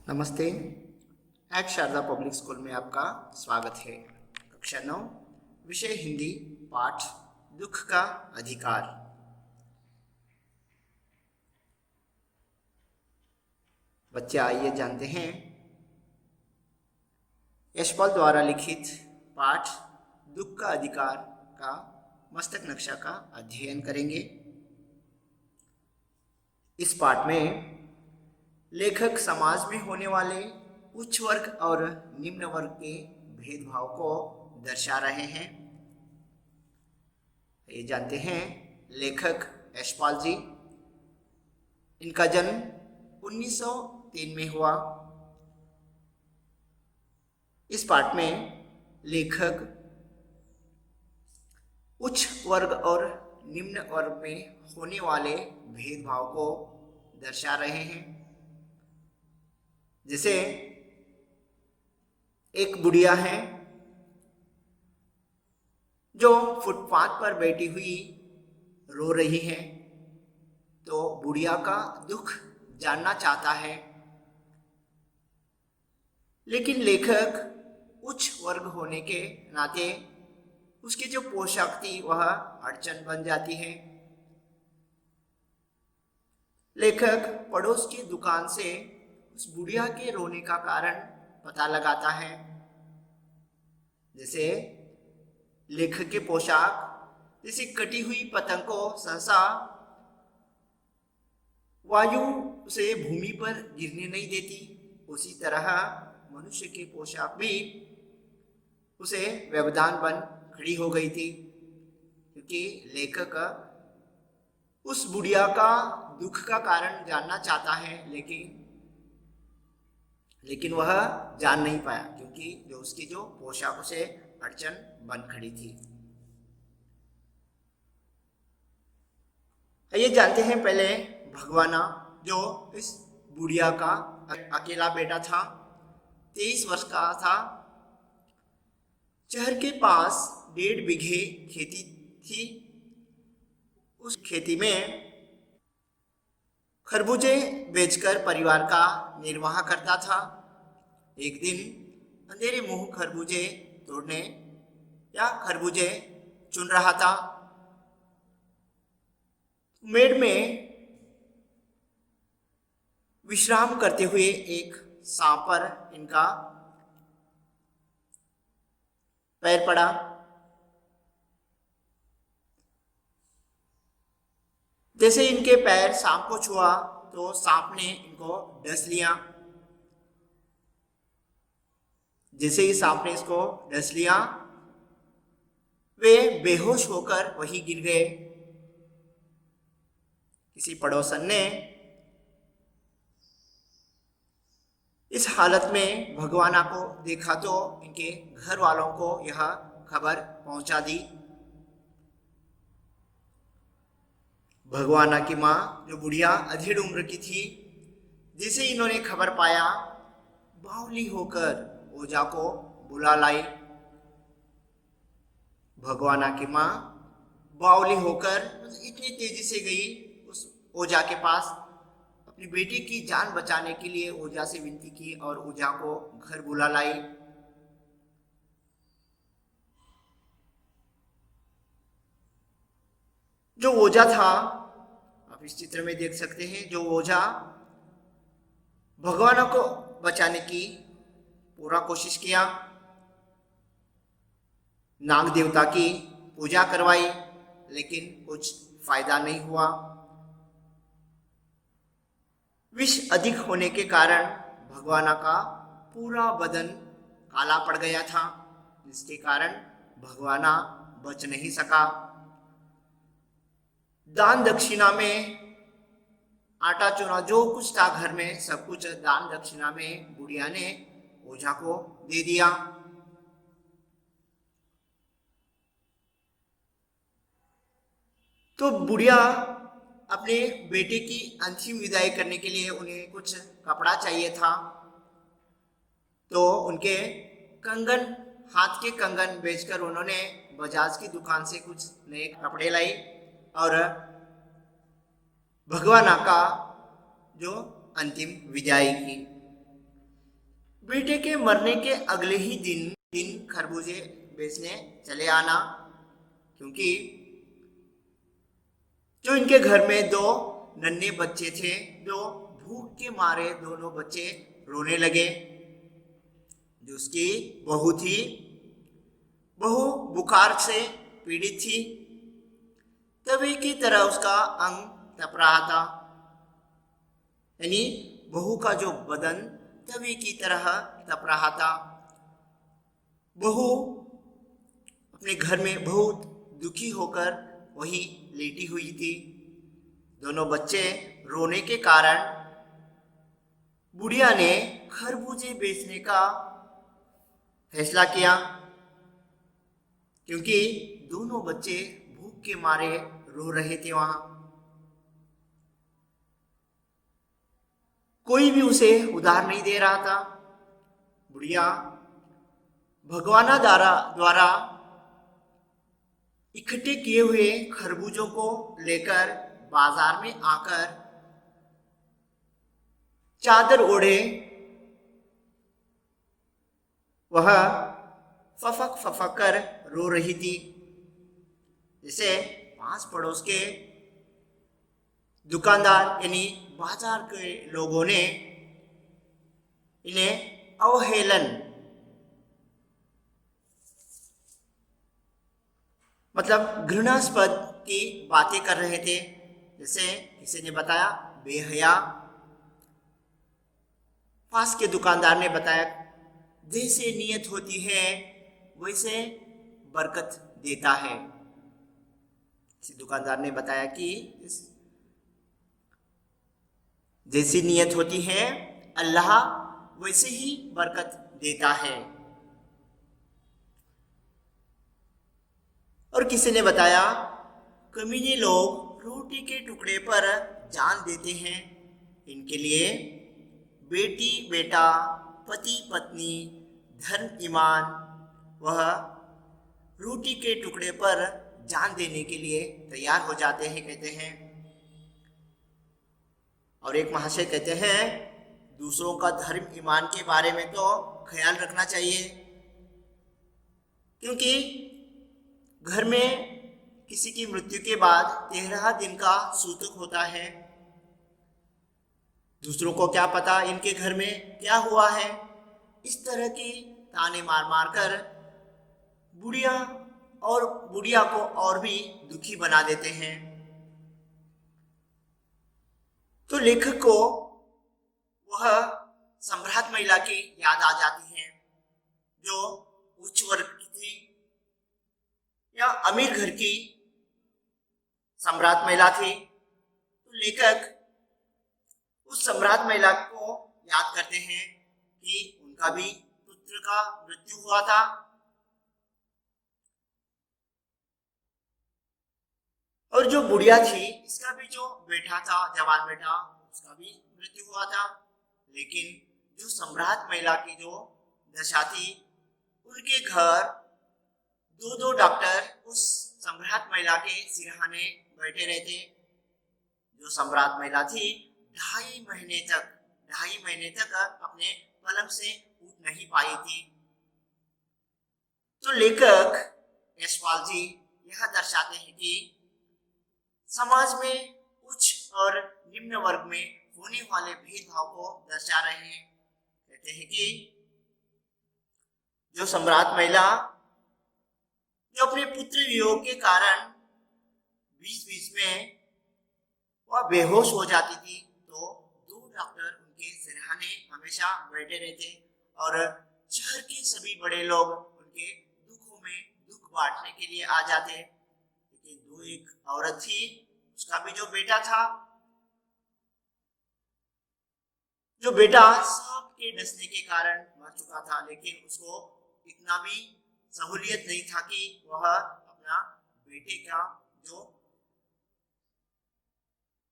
नमस्ते। Eight Sharda public school में आपका स्वागत है। कक्षा 9 विषय हिंदी पाठ दुख का अधिकार। बच्चे आइए जानते हैं यशपाल द्वारा लिखित पाठ दुख का अधिकार का मस्तक नक्शा का अध्ययन करेंगे। इस पाठ में लेखक समाज में होने वाले उच्च वर्ग और निम्न वर्ग के भेदभाव को दर्शा रहे हैं। ये जानते हैं लेखक यशपाल जी, इनका जन्म 1903 में हुआ। इस पाठ में लेखक उच्च वर्ग और निम्न वर्ग में होने वाले भेदभाव को दर्शा रहे हैं। जैसे एक बुढ़िया है जो फुटपाथ पर बैठी हुई रो रही है, तो बुढ़िया का दुख जानना चाहता है, लेकिन लेखक उच्च वर्ग होने के नाते उसकी जो पोशाक थी वह अड़चन बन जाती है। लेखक पड़ोस की दुकान से उस बुढ़िया के रोने का कारण पता लगाता है। जैसे लेखक के पोशाक जैसे कटी हुई पतंग को सहसा वायु से भूमि पर गिरने नहीं देती, उसी तरह मनुष्य की पोशाक भी उसे व्यवधान बन खड़ी हो गई थी, क्योंकि लेखक उस बुढ़िया का दुख का कारण जानना चाहता है, लेकिन वह जान नहीं पाया, क्योंकि जो उसकी जो पोशाक उसे अड़चन बन खड़ी थी। ये जानते हैं पहले भगवाना, जो इस बुढ़िया का अकेला बेटा था, 23 वर्ष का था। शहर के पास 1.5 बीघे खेती थी। उस खेती में खरबूजे बेचकर परिवार का निर्वाह करता था। एक दिन अंधेरे मुंह खरबूजे तोड़ने या खरबूजे चुन रहा था। मेड़ में विश्राम करते हुए एक सांप पर इनका पैर पड़ा। जैसे इनके पैर सांप को छुआ तो सांप ने इनको डस लिया। जैसे ही सांप ने इसको डस लिया, वे बेहोश होकर वहीं गिर गए। किसी पड़ोसन ने इस हालत में भगवाना को देखा तो इनके घर वालों को यह खबर पहुंचा दी। भगवाना की माँ, जो बुढ़िया अधेड़ उम्र की थी, जिसे इन्होंने खबर पाया, बावली होकर ओझा को बुला लाई। भगवाना की माँ बावली होकर इतनी तेजी से गई उस ओझा के पास, अपनी बेटी की जान बचाने के लिए ओझा से विनती की और ओझा को घर बुला लाई। जो ओझा था, आप इस चित्र में देख सकते हैं, जो ओझा भगवान को बचाने की पूरा कोशिश किया, नाग देवता की पूजा करवाई, लेकिन कुछ फायदा नहीं हुआ। विष अधिक होने के कारण भगवाना का पूरा बदन काला पड़ गया था, जिसके कारण भगवाना बच नहीं सका। दान दक्षिणा में आटा चूना जो कुछ था घर में, सब कुछ दान दक्षिणा में बुढ़िया ने ओझा को दे दिया। तो बुढ़िया अपने बेटे की अंतिम विदाई करने के लिए उन्हें कुछ कपड़ा चाहिए था, तो उनके कंगन, हाथ के कंगन बेचकर उन्होंने बजाज की दुकान से कुछ नए कपड़े लाई और भगवाना का जो अंतिम विदाई की। बेटे के मरने के अगले ही दिन खरबूजे बेचने चले आना, क्योंकि जो इनके घर में दो नन्हे बच्चे थे, जो भूख के मारे दोनों बच्चे रोने लगे। जो उसकी बहू थी, बहू बुखार से पीड़ित थी, तभी की तरह उसका अंग तप रहा था, यानी बहू का जो बदन तभी की तरह तप रहा था। बहू अपने घर में बहुत दुखी होकर वही लेटी हुई थी। दोनों बच्चे रोने के कारण बुढ़िया ने खरबूजे बेचने का फैसला किया, क्योंकि दोनों बच्चे भूख के मारे रो रहे थे। वहां कोई भी उसे उधार नहीं दे रहा था। बुढ़िया भगवाना द्वारा इकट्ठे किए हुए खरबूजों को लेकर बाजार में आकर चादर ओढ़े वह फफक कर रो रही थी। जिसे पास पड़ोस के दुकानदार यानी बाजार के लोगों ने इन्हें अवहेलन मतलब घृणास्पद की बातें कर रहे थे। जैसे किसी ने बताया बेहया, पास के दुकानदार ने बताया जैसे नियत होती है वैसे बरकत देता है। किसी दुकानदार ने बताया कि जैसी नियत होती है अल्लाह वैसे ही बरकत देता है। और किसी ने बताया कमीने लोग रोटी के टुकड़े पर जान देते हैं, इनके लिए बेटी बेटा, पति पत्नी, धर्म ईमान वह रोटी के टुकड़े पर जान देने के लिए तैयार हो जाते हैं, कहते हैं। और एक महाशय कहते हैं दूसरों का धर्म ईमान के बारे में तो ख्याल रखना चाहिए, क्योंकि घर में किसी की मृत्यु के बाद 13 दिन का सूतक होता है। दूसरों को क्या पता इनके घर में क्या हुआ है। इस तरह की ताने मार मार कर बुढ़िया को और भी दुखी बना देते हैं। तो लेखक को वह सम्राट महिला की याद आ जाती है, जो उच्च वर्ग की थी या अमीर घर की सम्राट महिला थी। तो लेखक उस सम्राट महिला को याद करते हैं कि उनका भी पुत्र का मृत्यु हुआ था। और जो बुढ़िया थी इसका भी जो बेटा था, जवान बेटा, उसका भी मृत्यु हुआ था। लेकिन जो सम्राट महिला की जो दशा थी, उनके घर दो डॉक्टर उस सम्राट महिला के सिरहाने बैठे रहते। जो सम्राट महिला थी 2.5 महीने तक अपने पलंग से उठ नहीं पाई थी। तो लेखक यशपाल जी यह दर्शाते हैं कि समाज में उच्च और निम्न वर्ग में होने वाले भेदभाव को दर्शा रहे हैं। कहते हैं कि जो सम्राट महिला जो अपने पुत्र वियोग के कारण बीच बीच में वह बेहोश हो जाती थी, तो 2 डॉक्टर उनके सिरहाने हमेशा बैठे रहते और शहर के सभी बड़े लोग उनके दुखों में दुख बांटने के लिए आ जाते। लेकिन एक औरत थी, उसका भी जो बेटा था, जो बेटा सांप के डसने के कारण मर चुका था, लेकिन उसको इतना भी सहूलियत नहीं था कि वह अपना बेटे का जो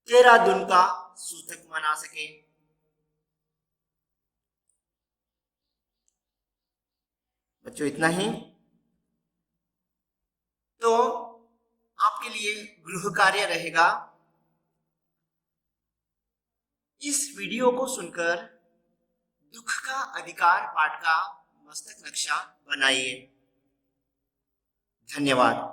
13 दिन का सूतक मना सके। बच्चों इतना ही। तो आपके लिए गृह कार्य रहेगा, इस वीडियो को सुनकर दुख का अधिकार पाठ का मस्तक नक्शा बनाइए। धन्यवाद।